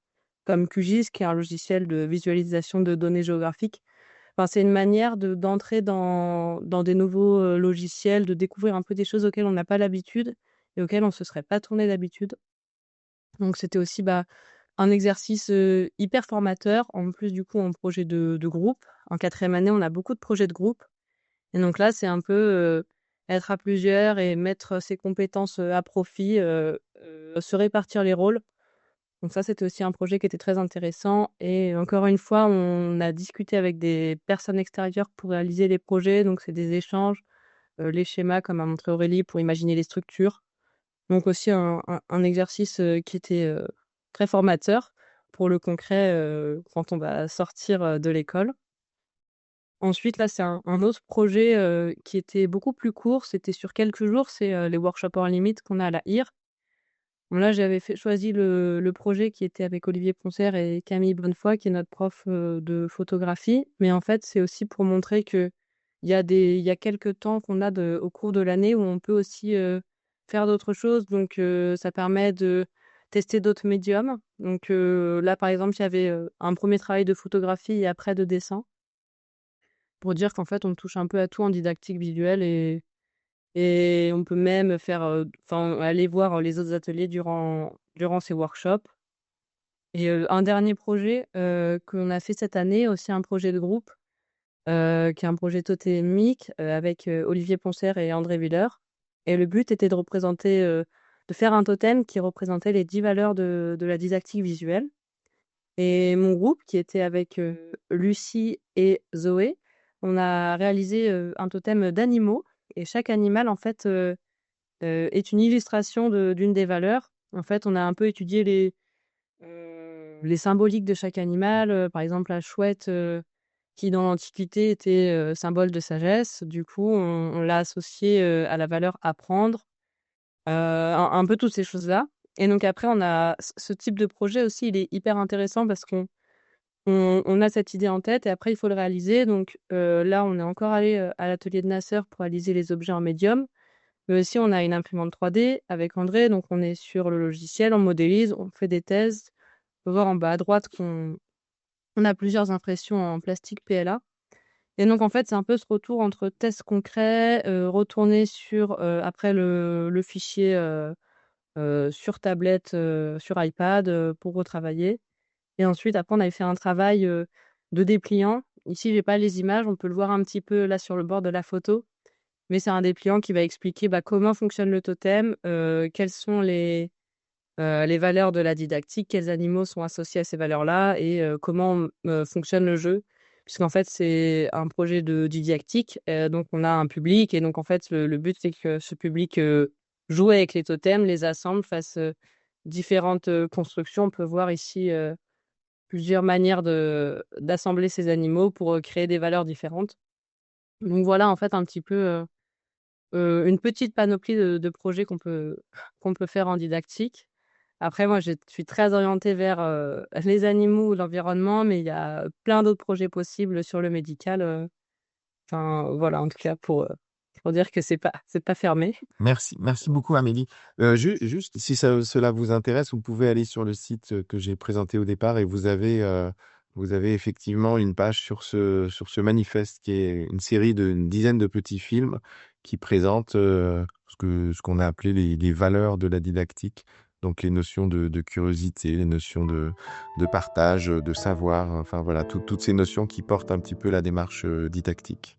comme QGIS, qui est un logiciel de visualisation de données géographiques. Enfin, c'est une manière d'entrer dans des nouveaux, logiciels, de découvrir un peu des choses auxquelles on n'a pas l'habitude et auxquelles on se serait pas tourné d'habitude. Donc c'était aussi, un exercice, hyper formateur. En plus, du coup, en projet de groupe. En 4e année, on a beaucoup de projets de groupe. Et donc là, c'est un peu, être à plusieurs et mettre ses compétences, à profit, se répartir les rôles. Donc ça, c'était aussi un projet qui était très intéressant et encore une fois, on a discuté avec des personnes extérieures pour réaliser les projets. Donc c'est des échanges, les schémas comme a montré Aurélie pour imaginer les structures. Donc aussi un exercice, qui était, très formateur pour le concret, quand on va sortir, de l'école. Ensuite, là, c'est un autre projet, qui était beaucoup plus court. C'était sur quelques jours, c'est, les workshops hors limite qu'on a à la HIR. Bon là, j'avais choisi le projet qui était avec Olivier Poncer et Camille Bonnefoy, qui est notre prof, de photographie. Mais en fait, c'est aussi pour montrer qu'il y a quelques temps qu'on a au cours de l'année où on peut aussi, faire d'autres choses. Donc, ça permet de tester d'autres médiums. Donc, là, par exemple, il y avait, un premier travail de photographie et après de dessin. Pour dire qu'en fait, on touche un peu à tout en didactique visuelle et on peut même faire, enfin, aller voir les autres ateliers durant ces workshops. Et un dernier projet, qu'on a fait cette année, aussi un projet de groupe, qui est un projet totémique, avec, Olivier Poncer et André Willer. Et le but était de faire un totem qui représentait les 10 valeurs de la didactique visuelle. Et mon groupe, qui était avec, Lucie et Zoé, on a réalisé, un totem d'animaux et chaque animal, en fait, est une illustration d'une des valeurs. En fait, on a un peu étudié les symboliques de chaque animal, par exemple la chouette, qui dans l'Antiquité était, symbole de sagesse. Du coup, on l'a associé, à la valeur apprendre, un peu toutes ces choses-là. Et donc après on a ce type de projet aussi, il est hyper intéressant parce qu'on a cette idée en tête et après il faut le réaliser. Donc, là, on est encore allé à l'atelier de Nasser pour réaliser les objets en médium. Mais aussi, on a une imprimante 3D avec André, donc on est sur le logiciel, on modélise, on fait des thèses. On peut voir en bas à droite qu'on a plusieurs impressions en plastique PLA. Et donc en fait, c'est un peu ce retour entre tests concrets, retourner sur, après le fichier, sur tablette, sur iPad, pour retravailler. Et ensuite, après, on avait fait un travail, de dépliant. Ici, j'ai pas les images, on peut le voir un petit peu là sur le bord de la photo, mais c'est un dépliant qui va expliquer, bah, comment fonctionne le totem, quelles sont les valeurs de la didactique, quels animaux sont associés à ces valeurs-là et comment, fonctionne le jeu. Puisqu'en fait, c'est un projet de didactique, donc on a un public et donc en fait, le but, c'est que ce public, joue avec les totems, les assemble, fasse, différentes, constructions. On peut voir ici, plusieurs manières d'assembler ces animaux pour, créer des valeurs différentes. Donc voilà, en fait, un petit peu, une petite panoplie de projets qu'on peut faire en didactique. Après moi, je suis très orientée vers, les animaux ou l'environnement, mais il y a plein d'autres projets possibles sur le médical, enfin voilà, en tout cas pour dire que c'est pas fermé. Merci beaucoup Amélie. Juste, si cela vous intéresse, vous pouvez aller sur le site que j'ai présenté au départ et vous avez effectivement une page sur ce manifeste qui est une série d'une dizaine de petits films qui présentent ce qu'on a appelé les valeurs de la didactique. Donc les notions de curiosité, les notions de partage, de savoir, enfin voilà, toutes ces notions qui portent un petit peu la démarche didactique.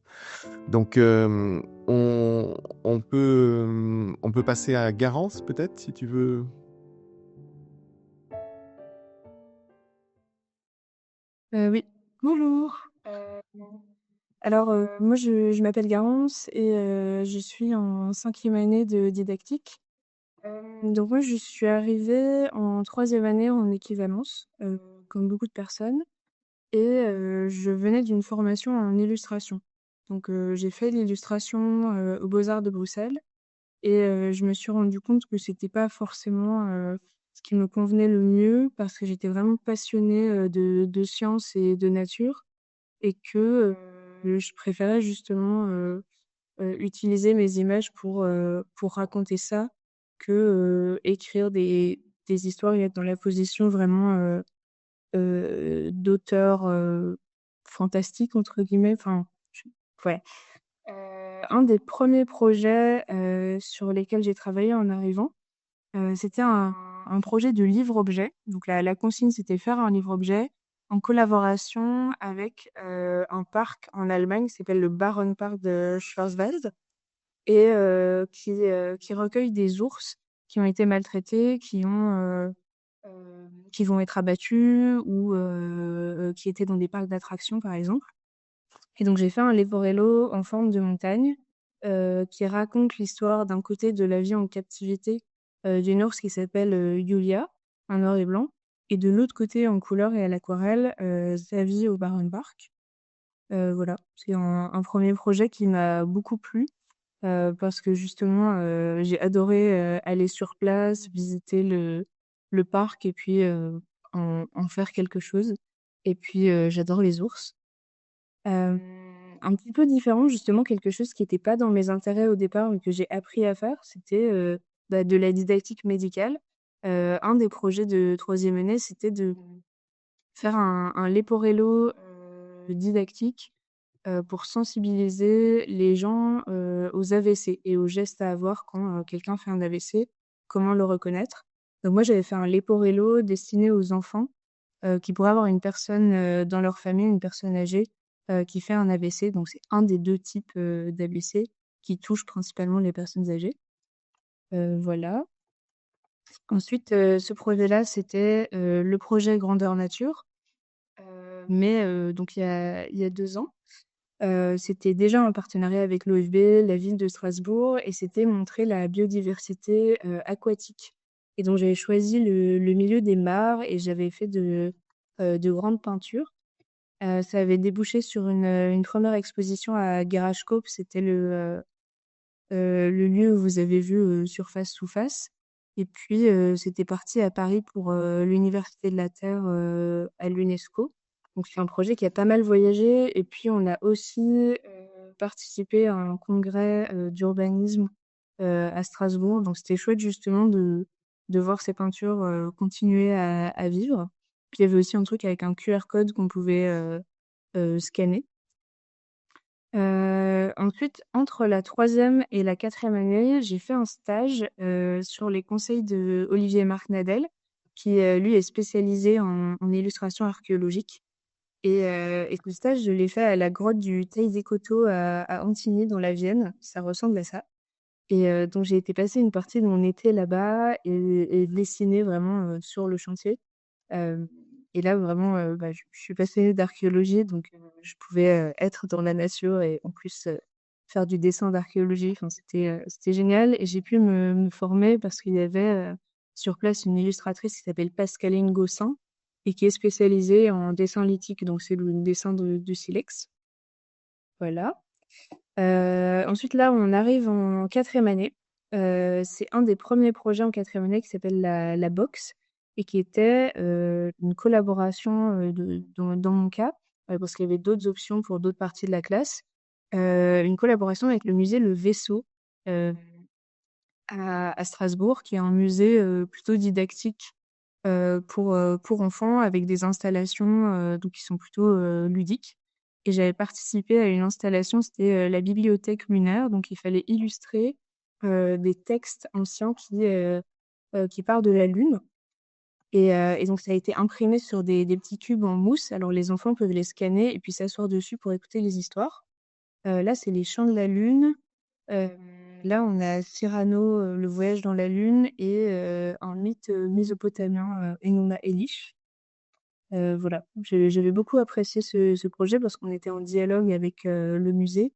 Donc, on peut passer à Garance, peut-être, si tu veux. Oui. Bonjour. Alors, moi je m'appelle Garance et je suis en 5e année de didactique. Donc moi je suis arrivée en 3e année en équivalence, comme beaucoup de personnes et je venais d'une formation en illustration. Donc j'ai fait l'illustration, aux Beaux-Arts de Bruxelles et je me suis rendu compte que c'était pas forcément, ce qui me convenait le mieux parce que j'étais vraiment passionnée, de sciences et de nature et que, je préférais justement, utiliser mes images pour raconter ça que, écrire des histoires et être dans la position vraiment, d'auteur, «fantastique» entre guillemets, enfin, je ouais. Un des premiers projets, sur lesquels j'ai travaillé en arrivant, c'était un projet de livre-objet. Donc la consigne, c'était faire un livre-objet en collaboration avec, un parc en Allemagne qui s'appelle le Bärenpark de Schwarzwald et qui recueille des ours qui ont été maltraités, qui vont être abattus ou qui étaient dans des parcs d'attractions, par exemple. Et donc j'ai fait un leporello en forme de montagne, qui raconte l'histoire d'un côté de la vie en captivité, d'une ours qui s'appelle, Julia, en noir et blanc et de l'autre côté en couleur et à l'aquarelle, sa vie au Bärenpark. Voilà, c'est un 1er projet qui m'a beaucoup plu, parce que justement, j'ai adoré, aller sur place, visiter le parc et puis, en faire quelque chose et puis, j'adore les ours. Hem, un petit peu différent justement, quelque chose qui était pas dans mes intérêts au départ, mais que j'ai appris à faire, c'était, de la didactique médicale. Un des projets de 3e année, c'était de faire un leporello, didactique, pour sensibiliser les gens, aux AVC et aux gestes à avoir quand, quelqu'un fait un AVC, comment le reconnaître. Donc moi, j'avais fait un leporello destiné aux enfants, qui pourraient avoir une personne, dans leur famille, une personne âgée, qui fait un AVC. Donc c'est un des 2 types, d'AVC qui touchent principalement les personnes âgées. Voilà. Ensuite, ce projet-là, c'était, le projet grandeur nature, mais donc il y a 2 ans. C'était déjà un partenariat avec l'OFB, la ville de Strasbourg et c'était montrer la biodiversité, aquatique et donc j'avais choisi le milieu des mares et j'avais fait de grandes peintures. Ça avait débouché sur une 1re exposition à Gerascope, c'était le lieu où vous avez vu, Surface sous face et puis, c'était parti à Paris pour, l'Université de la Terre, à l'UNESCO. Donc c'est un projet qui a pas mal voyagé et puis on a aussi, participé à un congrès, d'urbanisme, à Strasbourg. Donc c'était chouette justement de voir ces peintures, continuer à vivre. Puis il y avait aussi un truc avec un QR code qu'on pouvait, scanner. Ensuite, entre la 3e et la 4e année, j'ai fait un stage, sur les conseils d'Olivier Marc-Nadel qui, lui est spécialisé en illustration archéologique et ce stage, je l'ai fait à la grotte du Teil des Coteaux à Antigny dans la Vienne. Ça ressemble à ça et donc j'ai été passer une partie de mon été là-bas et dessiner vraiment, sur le chantier. Hem et là vraiment, bah, je suis passionnée d'archéologie donc je pouvais, être dans la nature et en plus, faire du dessin d'archéologie. Enfin c'était génial et j'ai pu me former parce qu'il y avait, sur place une illustratrice qui s'appelle Pascaline Gossin et qui est spécialisée en dessin lithique, donc c'est le dessin de silex. Voilà. Ensuite là, on arrive en 4e année. C'est un des premiers projets en 4e année qui s'appelle la boxe et qui était, une collaboration, dans mon cas, parce qu'il y avait d'autres options pour d'autres parties de la classe, une collaboration avec le musée Le Vaisseau, heu, à Strasbourg, qui est un musée, plutôt didactique, pour enfants avec des installations, donc qui sont plutôt, ludiques et j'avais participé à une installation, c'était, la bibliothèque lunaire, donc il fallait illustrer, des textes anciens qui parlent de la Lune et donc ça a été imprimé sur des petits cubes en mousse. Alors les enfants peuvent les scanner et puis s'asseoir dessus pour écouter les histoires. Là, c'est les chants de la Lune. Là, on a Cyrano, le voyage dans la Lune et un mythe, mésopotamien, Enuma Elish. Voilà, j'avais beaucoup apprécié ce projet parce qu'on était en dialogue avec, le musée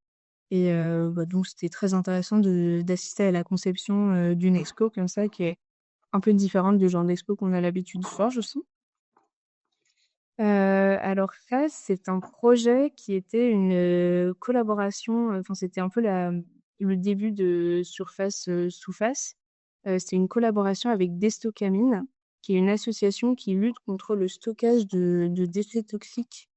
et bah, donc c'était très intéressant d'assister à la conception, d'une expo comme ça qui est un peu différente du genre d'expo qu'on a l'habitude de voir, je trouve. Alors ça, c'est un projet qui était une, collaboration, enfin c'était un peu le début de Surface, sous face. C'était une collaboration avec Destocamine, qui est une association qui lutte contre le stockage de déchets toxiques,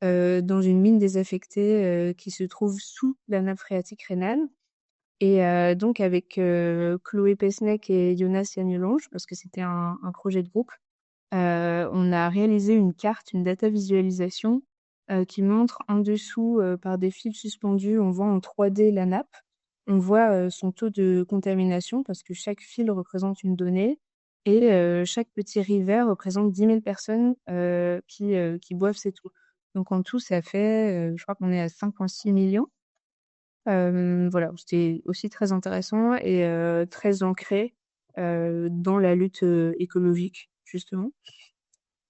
dans une mine désaffectée, qui se trouve sous la nappe phréatique rhénane et donc avec, Chloé Pesnec et Jonas Yagnelange, parce que c'était un projet de groupe, on a réalisé une carte, une data visualisation, qui montre en dessous, par des fils suspendus, on voit en 3D la nappe. On voit, son taux de contamination parce que chaque fil représente une donnée et chaque petit riz vert représente 10 000 personnes, qui boivent cette eau. Donc en tout, ça fait, je crois qu'on est à 5,6 millions. Voilà, c'était aussi très intéressant et très ancré, dans la lutte, écologique, justement.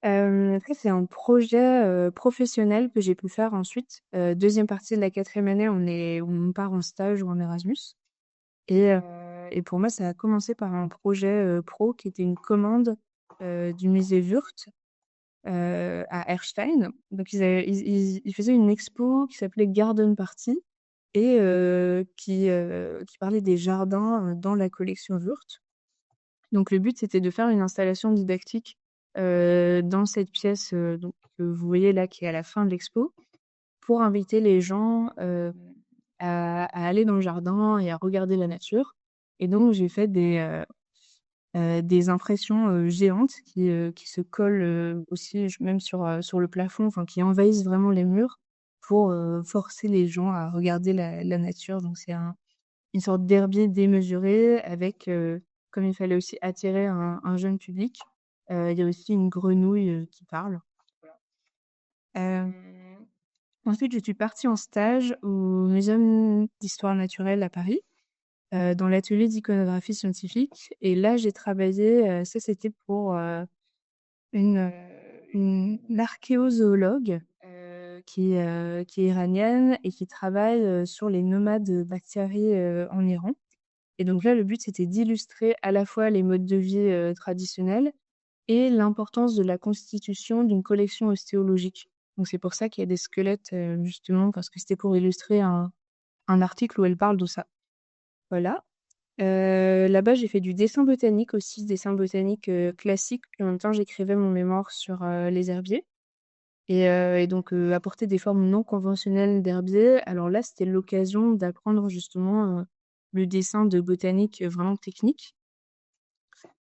Après c'est un projet, professionnel que j'ai pu faire ensuite. 2e partie de la 4e année, on part en stage ou en Erasmus et pour moi, ça a commencé par un projet, pro qui était une commande, du musée Wurt, à Erstein. Donc ils faisaient une expo qui s'appelait Garden Party et qui parlait des jardins, dans la collection Wurt. Donc le but, c'était de faire une installation didactique, dans cette pièce, donc que vous voyez là, qui est à la fin de l'expo, pour inviter les gens, à aller dans le jardin et à regarder la nature. Et donc j'ai fait des impressions, géantes qui se collent, aussi même sur le plafond, enfin qui envahissent vraiment les murs pour, forcer les gens à regarder la nature. Donc c'est une sorte d'herbier démesuré avec, comme il fallait aussi attirer un jeune public, il y a aussi une grenouille, qui parle. Hem, Ensuite je suis partie en stage au Muséum d'histoire naturelle à Paris, dans l'atelier d'iconographie scientifique et là j'ai travaillé, ça c'était pour, une, heu, une archéozoologue, qui est iranienne et qui travaille, sur les nomades bactéries, en Iran. Et donc là, le but, c'était d'illustrer à la fois les modes de vie, traditionnels et l'importance de la constitution d'une collection ostéologique. Donc c'est pour ça qu'il y a des squelettes, justement, parce que c'était pour illustrer un article où elle parle de ça. Voilà. Là-bas, j'ai fait du dessin botanique aussi, dessin botanique, classique, puis en même temps, j'écrivais mon mémoire sur, les herbiers et donc apporter des formes non conventionnelles d'herbiers. Alors là, c'était l'occasion d'apprendre justement, le dessin de botanique, vraiment technique.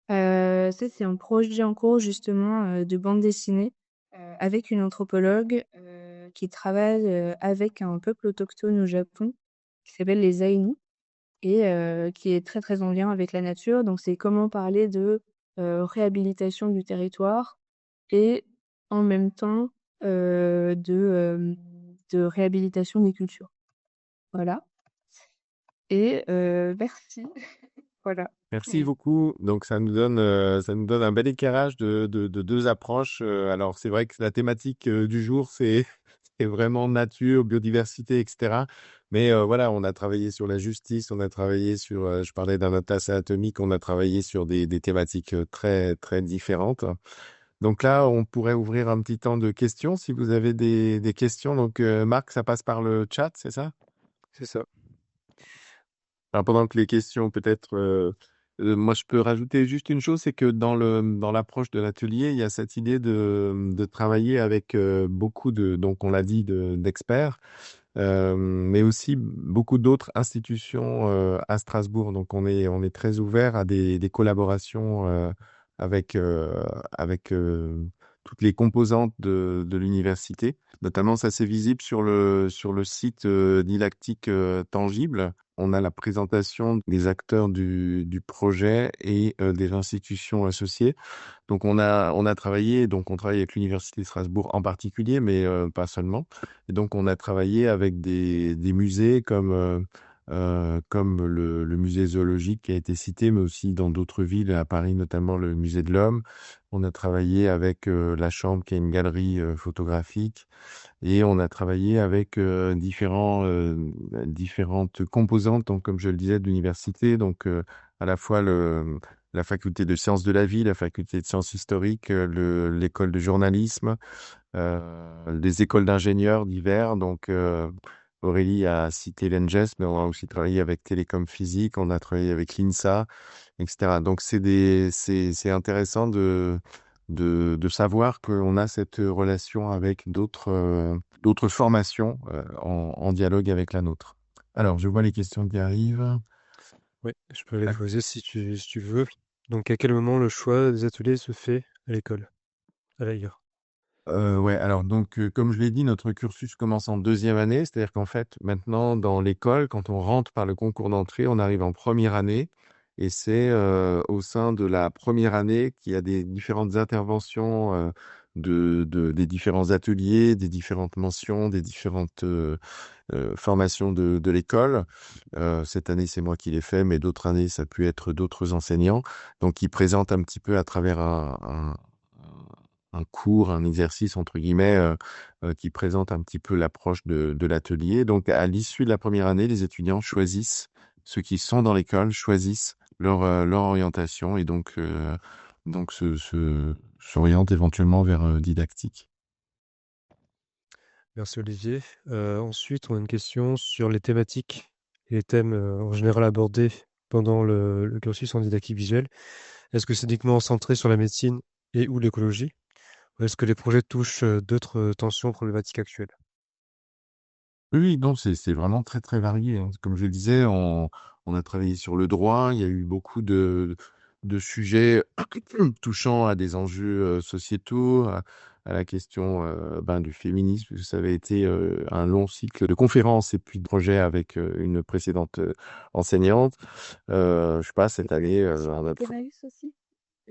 Ça, c'est un projet en cours justement, de bande dessinée, avec une anthropologue, qui travaille, avec un peuple autochtone au Japon qui s'appelle les Aïnous et qui est très, très en lien avec la nature. Donc c'est comment parler de, réhabilitation du territoire et en même temps, de réhabilitation des cultures. Voilà et merci. Voilà. Merci beaucoup. Donc ça nous donne un bel éclairage de 2 approches. Alors c'est vrai que la thématique, du jour, c'est c'est vraiment nature, biodiversité et cetera. Mais, voilà, on a travaillé sur la justice, on a travaillé sur, je parlais d'un atlas atomique, on a travaillé sur des thématiques, très, très différentes. Donc là, on pourrait ouvrir un petit temps de questions si vous avez des questions. Donc, Marc, ça passe par le chat, c'est ça? C'est ça. Alors pendant que les questions peut-être, moi je peux rajouter juste une chose, c'est que dans l'approche de l'atelier, il y a cette idée de travailler avec, beaucoup donc on l'a dit d'experts, mais aussi beaucoup d'autres institutions, à Strasbourg. Donc on est très ouvert à des collaborations, avec, toutes les composantes de l'université. Notamment ça c'est visible sur le site, Didactique, Tangible. On a la présentation des acteurs du projet et des institutions associées. Donc on a travaillé, donc on travaille avec l'Université de Strasbourg en particulier, mais pas seulement. Et donc on a travaillé avec des musées comme le musée zoologique qui a été cité, mais aussi dans d'autres villes, à Paris notamment le musée de l'Homme. On a travaillé avec la Chambre qui est une galerie photographique. Et on a travaillé avec différentes composantes, donc, comme je le disais, de l'université. Donc, à la fois la faculté de sciences de la vie, la faculté de sciences historiques, l'école de journalisme, les écoles d'ingénieurs divers. Donc, Aurélie a cité l'ENGES, mais on a aussi travaillé avec Télécom Physique, on a travaillé avec l'INSA, etc. Donc, c'est intéressant de savoir qu'on a cette relation avec d'autres formations en dialogue avec la nôtre. Alors, je vois les questions qui arrivent. Oui, je peux les poser si tu veux. Donc, à quel moment le choix des ateliers se fait à l'école, à l'AIR? Ouais, alors donc, comme je l'ai dit, notre cursus commence en 2e année. C'est-à-dire qu'en fait, maintenant, dans l'école, quand on rentre par le concours d'entrée, on arrive en première année et c'est, au sein de la première année qu'il y a des différentes interventions, des différents ateliers, des différentes mentions, des différentes, formations de l'école. Cette année, c'est moi qui l'ai fait, mais d'autres années, ça a pu être d'autres enseignants. Donc ils présentent un petit peu à travers un cours, un exercice entre guillemets, qui présente un petit peu l'approche de l'atelier. Donc à l'issue de la première année, les étudiants choisissent, ceux qui sont dans l'école choisissent leur orientation et donc donc s'oriente éventuellement vers didactique. Merci Olivier. Ensuite, on a une question sur les thématiques et les thèmes en général abordés pendant le cursus en didactique visuelle. Est-ce que c'est uniquement centré sur la médecine et ou l'écologie? Ou est-ce que les projets touchent d'autres tensions problématiques actuelles? Oui, oui, non, c'est vraiment très, très varié, hein. Comme je le disais, on a travaillé sur le droit. Il y a eu beaucoup de sujets touchant à des enjeux sociétaux, à la question du féminisme. Ça avait été un long cycle de conférences et puis de projets avec une précédente enseignante. Je sais pas, cette année, Emmaüs aussi?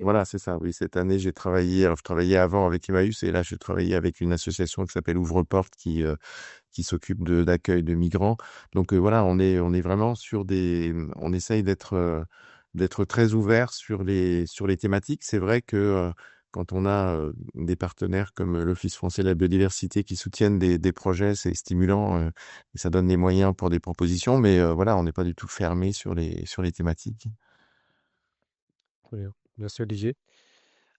voilà, c'est ça. Oui, cette année, j'ai travaillé. Alors, je travaillais avant avec Emmaüs et là, je travaillais avec une association qui s'appelle Ouvre-Porte qui s'occupe d'accueil de migrants. Donc voilà, on est vraiment sur on essaye d'être très ouvert sur les thématiques. C'est vrai que quand on a des partenaires comme l'Office français de la biodiversité qui soutiennent des projets, c'est stimulant et ça donne les moyens pour des propositions. Mais voilà, on n'est pas du tout fermé sur les thématiques. Très bien. Merci Olivier.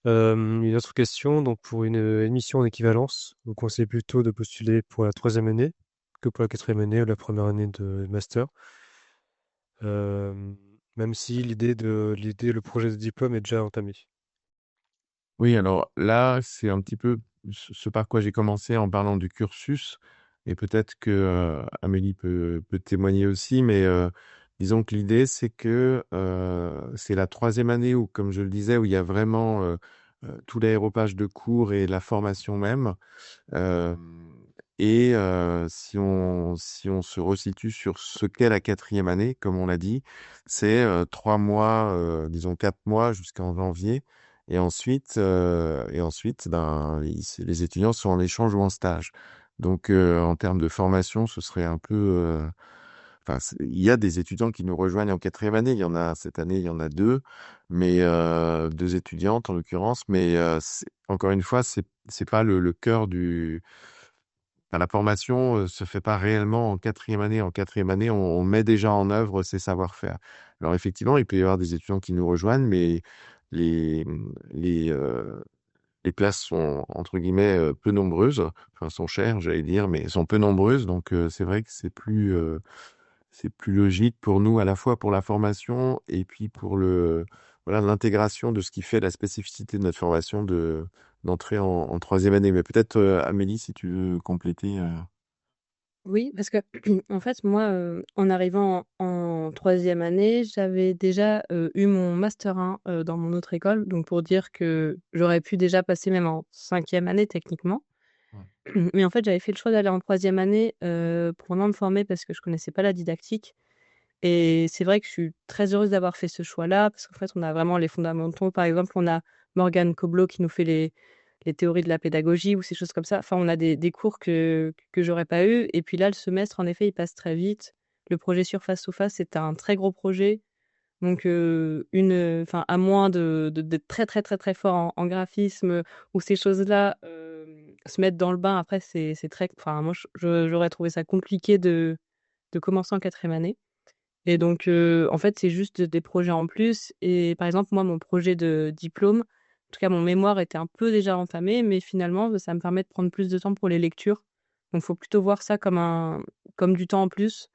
Une autre question, donc pour une émission en équivalence, vous conseillez plutôt de postuler pour la troisième année que pour la quatrième année ou la première année de master, même si le projet de diplôme est déjà entamé. Oui, alors là, c'est un petit peu ce par quoi j'ai commencé en parlant du cursus, et peut-être que Amélie peut témoigner aussi, mais disons que l'idée, c'est que c'est la troisième année où, comme je le disais, où il y a vraiment tout l'aéropage de cours et la formation même. Euh, et si on se resitue sur ce qu'est la quatrième année, comme on l'a dit, c'est 3 mois, disons 4 mois jusqu'en janvier. Et ensuite, les étudiants sont en échange ou en stage. Donc, en termes de formation, ce serait un peu. Enfin, il y a des étudiants qui nous rejoignent en quatrième année. Il y en a cette année, il y en a deux, mais deux étudiantes en l'occurrence. Mais encore une fois, c'est pas le cœur du. Enfin, la formation se fait pas réellement en quatrième année. En quatrième année, on met déjà en œuvre ces savoir-faire. Alors effectivement, il peut y avoir des étudiants qui nous rejoignent, mais les, les, euh, les places sont, entre guillemets, peu nombreuses. Enfin, sont chères, j'allais dire, mais sont peu nombreuses. Donc, c'est vrai que c'est plus logique pour nous, à la fois pour la formation et puis pour voilà, l'intégration de ce qui fait la spécificité de notre formation d'entrer en troisième année. Mais peut-être, Amélie, si tu veux compléter. Oui, parce que en fait, moi, en arrivant en 3e année, j'avais déjà, eu mon master 1, dans mon autre école. Donc pour dire que j'aurais pu déjà passer même en 5e année techniquement. Ouais. Mais en fait, j'avais fait le choix d'aller en 3e année, pour vraiment me former parce que je connaissais pas la didactique et c'est vrai que je suis très heureuse d'avoir fait ce choix-là parce qu'en fait, on a vraiment les fondamentaux. Par exemple, on a Morgane Koblo qui nous fait les théories de la pédagogie ou ces choses comme ça. Enfin, on a des cours que j'aurais pas eu. Et puis là, le semestre, en effet, il passe très vite. Le projet Surface to Face, c'était un très gros projet. Donc, enfin, à moins d'être très, très, très, très fort en graphisme ou ces choses-là, se mettre dans le bain, après, c'est très. Enfin, moi, j'aurais trouvé ça compliqué de commencer en quatrième année. Et donc, en fait, c'est juste des projets en plus. Et par exemple, moi, mon projet de diplôme, en tout cas, mon mémoire était un peu déjà entamé, mais finalement, ça me permet de prendre plus de temps pour les lectures. Donc, faut plutôt voir ça comme du temps en plus.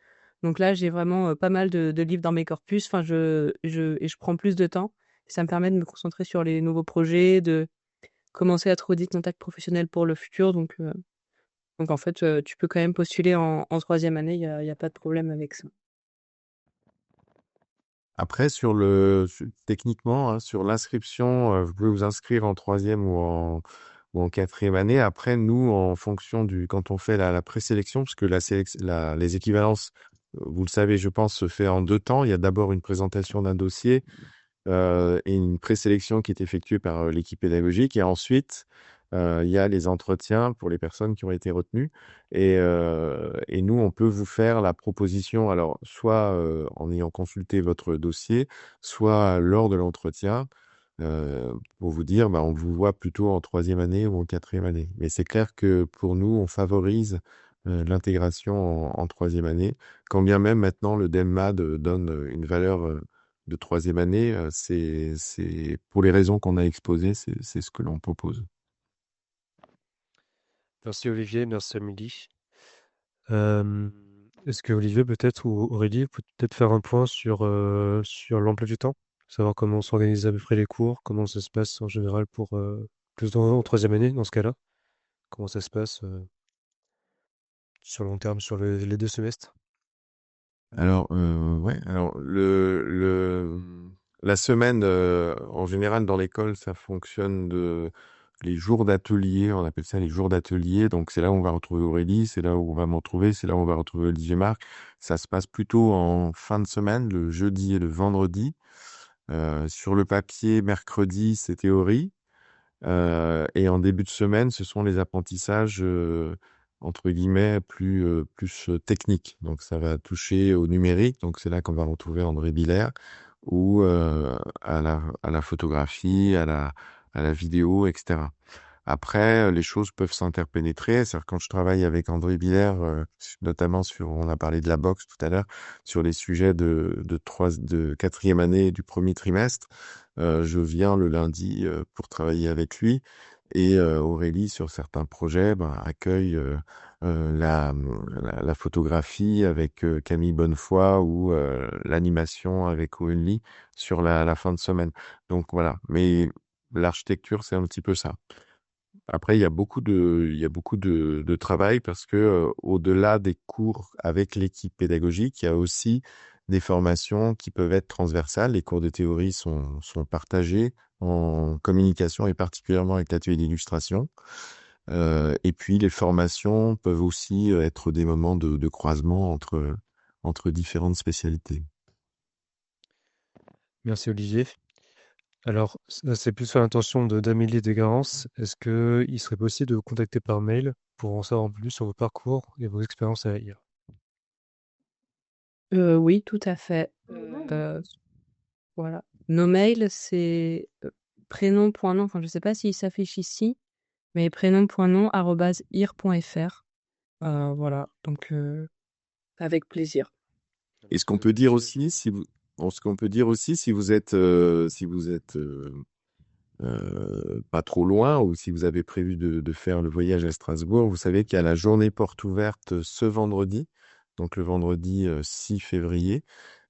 Donc là, j'ai vraiment pas mal de livres dans mes corpus. Enfin, et je prends plus de temps. Et ça me permet de me concentrer sur les nouveaux projets, de commencer à trouver des contacts professionnels pour le futur. Donc en fait, tu peux quand même postuler en troisième année. Il y a pas de problème avec ça. Après, techniquement, hein, sur l'inscription, vous pouvez vous inscrire en troisième ou en quatrième année. Après, nous, en fonction quand on fait la présélection, parce que les équivalences, vous le savez, je pense, se fait en deux temps. Il y a d'abord une présentation d'un dossier et une présélection qui est effectuée par l'équipe pédagogique. Et ensuite, il y a les entretiens pour les personnes qui ont été retenues. Et nous, on peut vous faire la proposition, alors soit en ayant consulté votre dossier, soit lors de l'entretien, pour vous dire, bah, on vous voit plutôt en troisième année ou en quatrième année. Mais c'est clair que pour nous, on favorise l'intégration en troisième année, quand bien même maintenant le DEMMAD donne une valeur de troisième année, c'est pour les raisons qu'on a exposées, c'est ce que l'on propose. Merci Olivier, merci Amélie. Est-ce que Olivier peut-être ou Aurélie peut peut-être faire un point sur l'emploi du temps? Savoir comment s'organisent à peu près les cours, comment ça se passe en général pour plus en troisième année dans ce cas-là? Comment ça se passe sur le long terme, sur les 2 semestres? Alors, ouais, alors la semaine, en général, dans l'école, ça fonctionne les jours d'atelier, on appelle ça les jours d'atelier. Donc, c'est là où on va retrouver Aurélie, c'est là où on va me retrouver, c'est là où on va retrouver Olivier Marc. Ça se passe plutôt en fin de semaine, le jeudi et le vendredi. Sur le papier, mercredi, c'est théorie. Et en début de semaine, ce sont les apprentissages, entre guillemets, plus techniques. Donc, ça va toucher au numérique. Donc, c'est là qu'on va retrouver André Biller ou à la photographie, à la vidéo, etc. Après, les choses peuvent s'interpénétrer. C'est-à-dire quand je travaille avec André Biller, notamment on a parlé de la boxe tout à l'heure, sur les sujets de quatrième année du premier trimestre, je viens le lundi pour travailler avec lui. Et Aurélie, sur certains projets, accueille la photographie avec Camille Bonnefoy ou l'animation avec Owenly sur la fin de semaine. Donc voilà. Mais l'architecture, c'est un petit peu ça. Après, il y a beaucoup de travail parce que, au-delà des cours avec l'équipe pédagogique, il y a aussi des formations qui peuvent être transversales. Les cours de théorie sont partagés en communication et particulièrement avec l'atelier d'illustration. Et puis les formations peuvent aussi être des moments de croisement entre différentes spécialités. Merci Olivier. Alors, ça, c'est plus à l'intention d'Amélie et de Garance. Est-ce qu'il serait possible de vous contacter par mail pour en savoir plus sur vos parcours et vos expériences à IA? Oui, tout à fait. Voilà. Nos mails, c'est prénom.nom, enfin, je sais pas s'il s'affiche ici, mais prénom.nom@ir.fr. Voilà, donc avec plaisir. Et ce qu'on peut dire aussi, ce qu'on peut dire aussi, si vous êtes pas trop loin, ou si vous avez prévu de faire le voyage à Strasbourg, vous savez qu'il y a la journée porte ouverte ce vendredi, donc le vendredi 6 février,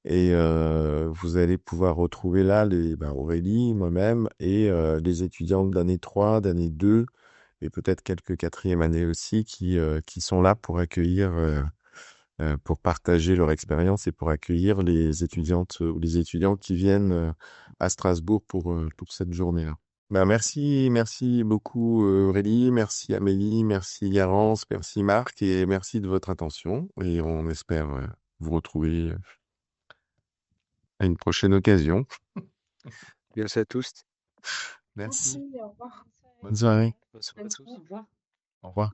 et vous allez pouvoir retrouver là Aurélie, moi-même, et les étudiants d'année 3, d'année 2, et peut-être quelques quatrième années aussi, qui sont là pour accueillir, pour partager leur expérience et pour accueillir les étudiantes ou les étudiants qui viennent à Strasbourg pour cette journée-là. Merci beaucoup Aurélie, merci Amélie, merci Garance, merci Marc et merci de votre attention et on espère vous retrouver à une prochaine occasion. Merci à tous. Merci. Au revoir. Bonne soirée. Bonne soirée à tous. Au revoir. Au revoir.